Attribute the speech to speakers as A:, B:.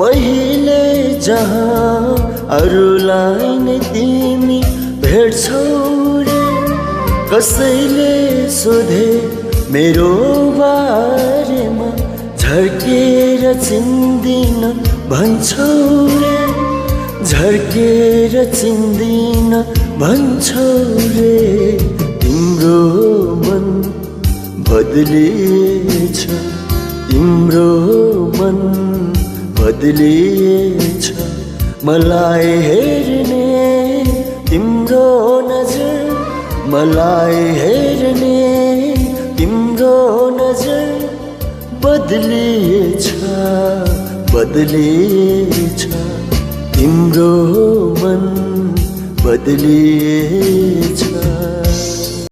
A: पहिले जहाँ अरूलाई नै तिमी भेट्छौ रे, कसैले सोधे मेरो बारेमा झर्केर चिन्दिन भन्छौ रे, झर्केर चिन्दिन भन्छौ रे। तिम्रो मन बदलिएछ, तिम्रो मन बदलिएछ, मलाई हेर्ने तिम्रो नजर, मलाई हेर्ने तिम्रो नजर बदलिएछ, बदलिएछ, तिम्रो मन बदलिएछ।